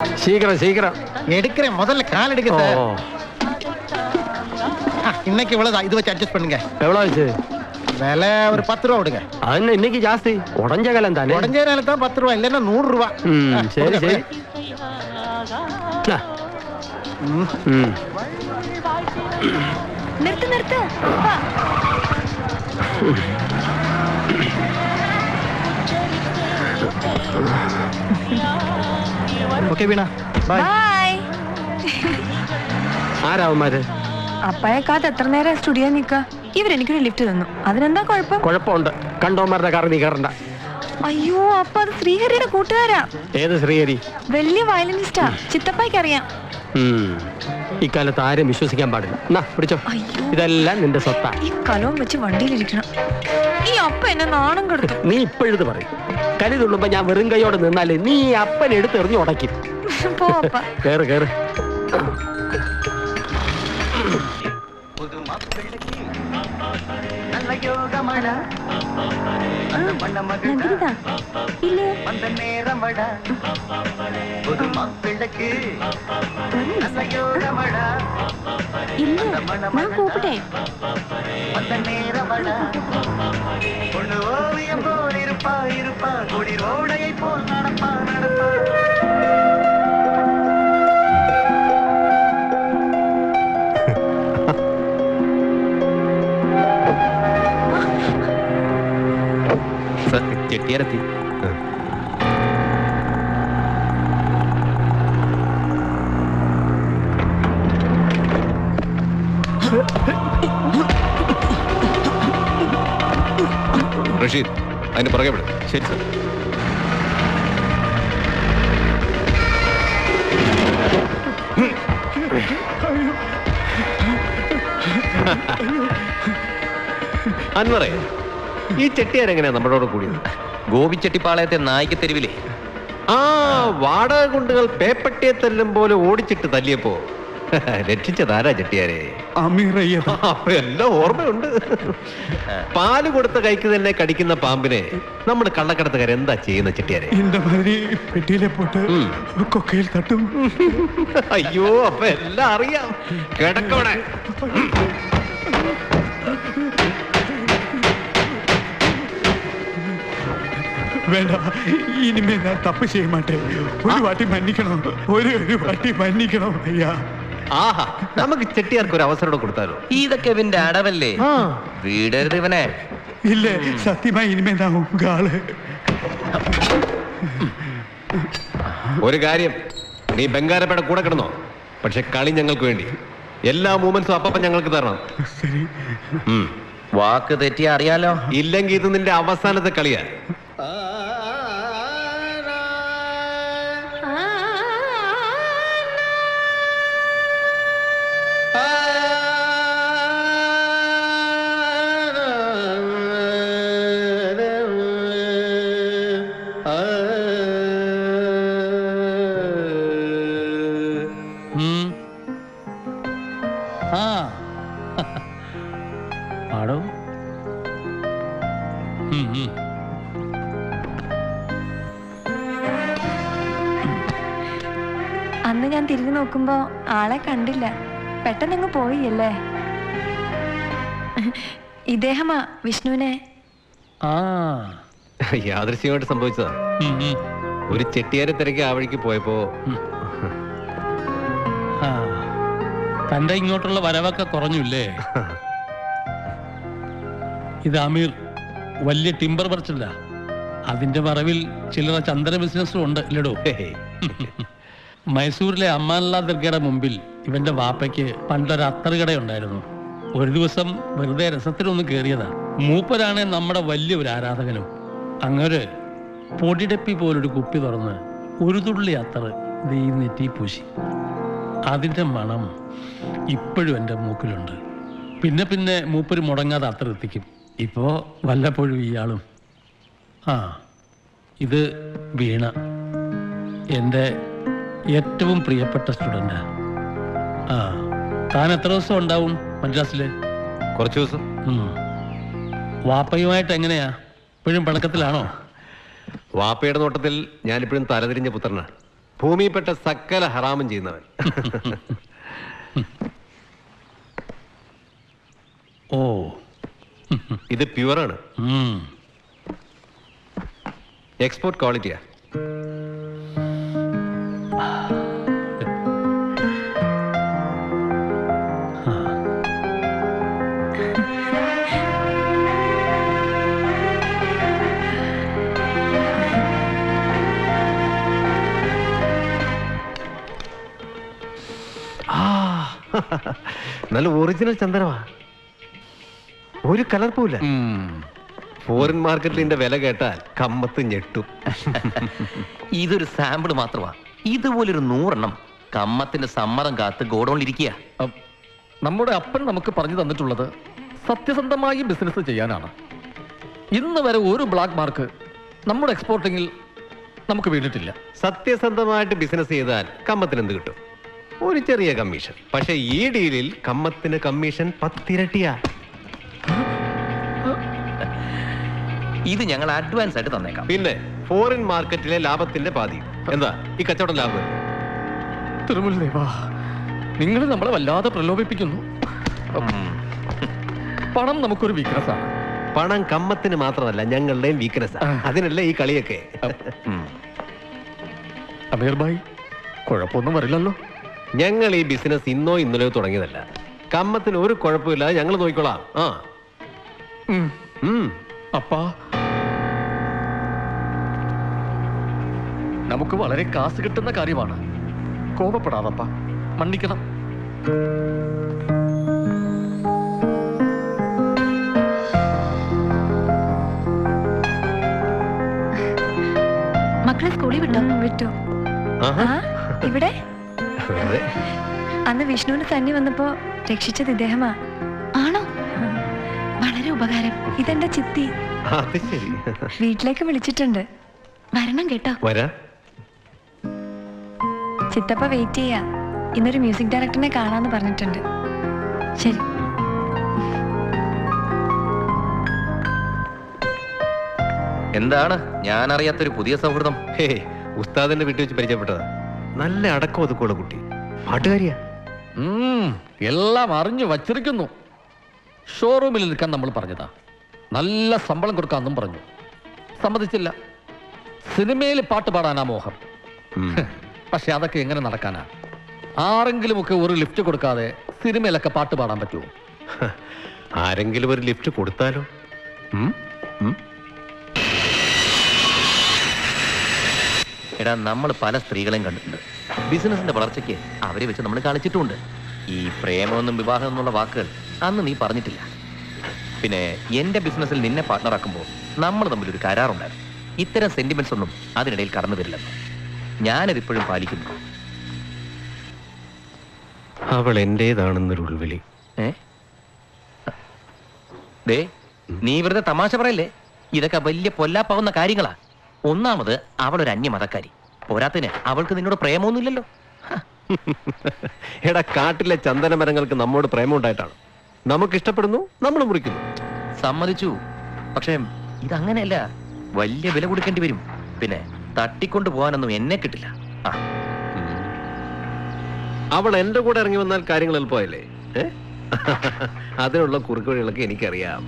சீக்கிரம் சீக்கிரம் எடுக்கிறேன். முதல்ல கால் எடுக்க சார். இன்னைக்கு இவ்வளவுதான். இது வச்சு அட்ஜஸ்ட் பண்ணுங்க. எவ்வளவு ஆச்சு? விலை ஒரு 10 ரூபா விடுங்க. அது இன்னைக்கு ஜாஸ்தி. உடஞ்ச காலம் தானே. உடஞ்ச காலம் தான் 10 ரூபா, இல்லைன்னா 100 ரூபா. சரி சரி. നിർത്ത് നിർത്ത്. Okay Veena, bye. ബൈ. ആരാവന്മാര്? അപ്പയെ കാത്ത് എത്ര നേരം സ്റ്റുഡിയോ നിക്ക. ഇവരെനിക്കൊരു ലിഫ്റ്റ് തന്നു. അതിനെന്താ കുഴപ്പം? കുഴപ്പമുണ്ട്. കണ്ടോമാരുടെ കാർ നീ കയറണ്ട. അയ്യോ, അപ്പൊ അത് ശ്രീഹരിയുടെ കൂട്ടുകാരാ. ഏത് ശ്രീഹരി? വലിയ വയലിനിസ്റ്റാ. ചിത്തപ്പായ്ക്ക് അറിയാം. ഇക്കാലത്ത് ആരും വിശ്വസിക്കാൻ പാടില്ല. എന്നാ പിടിച്ചോ, ഇതെല്ലാം നിന്റെ സ്വത്താ. ഈ കലവും വെച്ച് വണ്ടിയിലിരിക്കണം. ഈ അപ്പ എന്നെ നാണം കെടുത്തു. നീ ഇപ്പോഴത് പറയും. കലി തുള്ളുമ്പോ ഞാൻ വെറും കൈയോടെ നിന്നാലേ നീ അപ്പനെ എടുത്തെറിഞ്ഞ് ഉടയ്ക്കും. കേറ് കേറ്. ഞാൻ കൂപ്പിട്ടെ. ചെട്ടിയാരെത്തി. റഷീദ്, അതിന് പുറകെ വിടും. ശരി സർ. അൻവറേ, ഈ ചെട്ടിയാരെങ്ങനെയാ നമ്മളോട് കൂടിയത്? ഗോപിച്ചെട്ടിപ്പാളയത്തെ നായിക തെരുവിലെ ആ വാടക കുണ്ടുകൾ പേപ്പട്ടിയെ തല്ലും പോലെ ഓടിച്ചിട്ട് തല്ലിയപ്പോ രക്ഷിച്ചതാരാ ചെട്ടിയാരെ? അപ്പൊ എല്ലാം ഓർമ്മയുണ്ട്. പാല് കൊടുത്ത കൈക്ക് തന്നെ കടിക്കുന്ന പാമ്പിനെ നമ്മുടെ കള്ളക്കടത്തുകാർ എന്താ ചെയ്യുന്ന ചെട്ടിയാരെ? പെട്ടിയിലെ പോട്ട് കൊക്കയിൽ തട്ടും. അയ്യോ, അപ്പൊ എല്ലാം അറിയാം. കിടക്കോടെ. വേണ്ട, ഇനിമേ ഞാൻ തപ്പ് ചെയ്യ മാട്ടേ. ഒരു വാട്ടി മന്നിക്കണം, ഒരു വാട്ടി മന്നിക്കണം അയ്യാ. ആഹാ, നമുക്ക് ചെട്ടിയാർക്ക് ഒരു അവസരം കൊടുത്താലോ? ഇതൊക്കെ ഇവന്റെ അടവല്ലേ, വീടരുത് ഇവനെ. ഇല്ലേ, സത്യമായി ഇനിമേ ഞാൻ ഉങ്കാള്. ഒരു കാര്യം, നീ ബംഗാരപ്പേടെ കൂടെ കിടന്നോ, പക്ഷെ കളി ഞങ്ങൾക്ക് വേണ്ടി. എല്ലാ മൂമെന്റ്സും അപ്പം ഞങ്ങൾക്ക് തരണം. ശരി. വാക്ക് തെറ്റിയാ അറിയാലോ. ഇല്ലെങ്കിൽ ഇത് നിന്റെ അവസാനത്തെ കളിയാ. ആടോ. അന്ന് ഞാൻ തിരിഞ്ഞു നോക്കുമ്പോ ആളെ കണ്ടില്ല. പെട്ടെന്നങ്ങ് പോയില്ലേ. ഇദ്ദേഹമാ വിഷ്ണുവിനെ. യാദൃശ്യമായിട്ട് സംഭവിച്ചതാ. ഒരു ചെട്ടിയാരെ തിരക്കി ആ വഴിക്ക് പോയപ്പോ തന്റെ ഇങ്ങോട്ടുള്ള വരവൊക്കെ കുറഞ്ഞില്ലേ? ഇത് അമീർ വലിയ ടിമ്പർ പറിച്ചില്ല. അതിന്റെ മറവിൽ ചില്ലറ ചന്ദന ബിസിനസ്സും ഉണ്ട് ഇല്ലടോ. മൈസൂരിലെ അമ്മാനുള്ള ദർഗയുടെ മുമ്പിൽ ഇവന്റെ വാപ്പയ്ക്ക് പണ്ടൊരു അത്തറുകടയുണ്ടായിരുന്നു. ഒരു ദിവസം വെറുതെ രസത്തിനൊന്ന് കയറിയതാ. മൂപ്പരാണ് നമ്മുടെ വലിയ ഒരു ആരാധകനും. അങ്ങനെ പൊടിടപ്പി പോലൊരു കുപ്പി തുറന്ന് ഒരു തുള്ളി അത്തറ് ഈ നെറ്റി പൂശി. അതിന്റെ മണം ഇപ്പോഴും എൻ്റെ മൂക്കിലുണ്ട്. പിന്നെ പിന്നെ മൂപ്പര് മുടങ്ങാതെ അത്തറെത്തിക്കും. ഇപ്പോ വല്ലപ്പോഴും ഇയാളും. ഇത് വീണ, എൻ്റെ ഏറ്റവും പ്രിയപ്പെട്ട സ്റ്റുഡൻ്റാ. താൻ എത്ര ദിവസം ഉണ്ടാവും മദ്രാസില്? കുറച്ചു ദിവസം. വാപ്പയുമായിട്ട് എങ്ങനെയാ? ഇപ്പോഴും പണക്കത്തിലാണോ? വാപ്പയുടെ നോട്ടത്തിൽ ഞാനിപ്പോഴും തലതിരിഞ്ഞ പുത്രനാ. ഭൂമിയിൽപ്പെട്ട സകല ഹറാമും ചെയ്യുന്നവൻ. ഓ. ഇത് പ്യുവറാണ്, ഉം. എക്സ്പോർട്ട് ക്വാളിറ്റിയാ. നല്ല ഒറിജിനൽ ചന്ദനമാ, ഒരു കലർപ്പുമില്ല. ഫോറിൻ മാർക്കറ്റിൽ ഇതിന്റെ വില കേട്ടാൽ കമ്മത്ത് ഞെട്ടും. ഇതൊരു സാമ്പിൾ മാത്രമാ. ഇതുപോലൊരു 100 എണ്ണം കമ്മത്തിന്റെ സമ്മതം കാത്ത് ഗോഡൌണിലിരിക്കുക. നമ്മുടെ അപ്പൻ നമുക്ക് പറഞ്ഞു തന്നിട്ടുള്ളത് സത്യസന്ധമായി ബിസിനസ് ചെയ്യാനാണ്. ഇന്ന് വരെ ഒരു ബ്ലാക്ക് മാർക്ക് നമ്മുടെ എക്സ്പോർട്ടിങ്ങിൽ നമുക്ക് വീണിട്ടില്ല. സത്യസന്ധമായിട്ട് ബിസിനസ് ചെയ്താൽ കമ്മത്തിന് എന്ത് കിട്ടും? ഒരു ചെറിയ കമ്മീഷൻ. പക്ഷെ ഈ ഡീലിൽ കമ്മത്തിന് കമ്മീഷൻ 10 ഇരട്ടിയാ. ഇത് ഞങ്ങൾ അഡ്വാൻസ് ആയിട്ട് തന്നേക്കാം. പിന്നെ ഫോറിൻ മാർക്കറ്റിലെ ലാഭത്തിന്റെ പാതി. എന്താ ഈ കച്ചവടം ലാഭം? തിരുമുൽദേവാ, നിങ്ങൾ നമ്മളെ വല്ലാതെ പ്രലോഭിപ്പിക്കുന്നു. പണം നമുക്കൊരു വീക്ക്നെസ് ആണ്. പണം കമ്മത്തിന് മാത്രമല്ല, ഞങ്ങളുടെയും വീക്ക്നെസ്. അതിനല്ലേ ഈ കളിയൊക്കെ. അമീർ ഭായ്, കുഴപ്പമൊന്നും വരില്ലല്ലോ. ഞങ്ങൾ ഈ ബിസിനസ് ഇന്നോ ഇന്നലെയോ തുടങ്ങിയതല്ല. കമ്മത്തിന് ഒരു കുഴപ്പമില്ലാതെ ഞങ്ങൾ നോക്കിക്കോളാം. അപ്പാ, നമുക്ക് വളരെ കാശ് കിട്ടുന്ന കാര്യമാണ്. കോപപ്പെടാതപ്പാ, മன்னிക്കണം. മക്കളെ സ്കൂളിൽ വിട്ടോ? വിട്ടു. ഇവിടെ അന്ന് വിഷ്ണുവിന് തന്നെ വന്നപ്പോ രക്ഷിച്ചത് ഇദ്ദേഹമാ. ആണോ? വളരെ ഉപകാരം. ഇതെന്റെ ചിത്തി. വീട്ടിലേക്ക് വിളിച്ചിട്ടുണ്ട്, വരണം കേട്ടോ. ചിത്തപ്പ വെയിറ്റ് ചെയ്യാ. ഇന്നൊരു മ്യൂസിക് ഡയറക്ടറിനെ കാണാന്ന് പറഞ്ഞിട്ടുണ്ട്. ശരി. എന്താണ് ഞാൻ അറിയാത്തൊരു പുതിയ സൗഹൃദം? ഉസ്താദിന്റെ വീട്ടിൽ വെച്ച് പരിചയപ്പെട്ടതാ. നല്ല അടക്കം ഒതുക്കുള്ള കുട്ടി, പാട്ടുകാരിയാ. എല്ലാം അറിഞ്ഞു വച്ചിരിക്കുന്നു. ഷോറൂമിൽ നിൽക്കാൻ നമ്മൾ പറഞ്ഞതാ. നല്ല ശമ്പളം കൊടുക്കാന്നും പറഞ്ഞു. സമ്മതിച്ചില്ല. സിനിമയിൽ പാട്ട് പാടാനാ മോഹം. പക്ഷെ അതൊക്കെ എങ്ങനെ നടക്കാനാ? ആരെങ്കിലുമൊക്കെ ഒരു ലിഫ്റ്റ് കൊടുക്കാതെ സിനിമയിലൊക്കെ പാട്ട് പാടാൻ പറ്റുമോ? ആരെങ്കിലും ഒരു ലിഫ്റ്റ് കൊടുത്താലോ? എടാ, നമ്മൾ പല സ്ത്രീകളെയും കണ്ടിട്ടുണ്ട്. ബിസിനസിന്റെ വളർച്ചയ്ക്ക് അവരെ വെച്ച് നമ്മൾ കളിച്ചിട്ടുമുണ്ട്. ഈ പ്രേമമെന്നും വിവാഹം എന്നുള്ള വാക്കുകൾ അന്ന് നീ പറഞ്ഞിട്ടില്ല. പിന്നെ എന്റെ ബിസിനസ്സിൽ നിന്നെ പാർട്ട്ണറാക്കുമ്പോൾ നമ്മൾ തമ്മിലൊരു കരാറുണ്ടായിരുന്നു. ഇത്തരം സെന്റിമെന്റ്സ് ഒന്നും അതിനിടയിൽ കടന്നു വരില്ലെന്ന് ഞാനതിപ്പോഴും പാലിക്കുന്നു. അവൾ എന്റേതാണെന്നൊരു ഉൾവിളി. ദേ, നീ വെറുതെ തമാശ പറയല്ലേ. ഇതൊക്കെ വലിയ പൊല്ലാപ്പാവുന്ന കാര്യങ്ങളാ. ഒന്നാമത് അവളൊരു അന്യമതക്കാരി. പോരാത്തിന് അവൾക്ക് നിന്നോട് പ്രേമമൊന്നുമില്ലല്ലോ. എടാ, കാട്ടിലെ ചന്ദന മരങ്ങൾക്ക് നമ്മോട് പ്രേമം ഉണ്ടായിട്ടാണ്. നമുക്ക് ഇഷ്ടപ്പെടുന്നു, നമ്മൾ മുറിക്കുന്നു. സമ്മതിച്ചു. പക്ഷേ ഇതങ്ങനെയല്ല. വലിയ വില കൊടുക്കേണ്ടി വരും. പിന്നെ തട്ടിക്കൊണ്ടു പോകാനൊന്നും എന്നെ കിട്ടില്ല. അവൾ എന്റെ കൂടെ ഇറങ്ങി വന്നാൽ കാര്യങ്ങൾ എളുപ്പമായില്ലേ? അതിനുള്ള കുറുക്ക് വഴികളൊക്കെ എനിക്കറിയാം.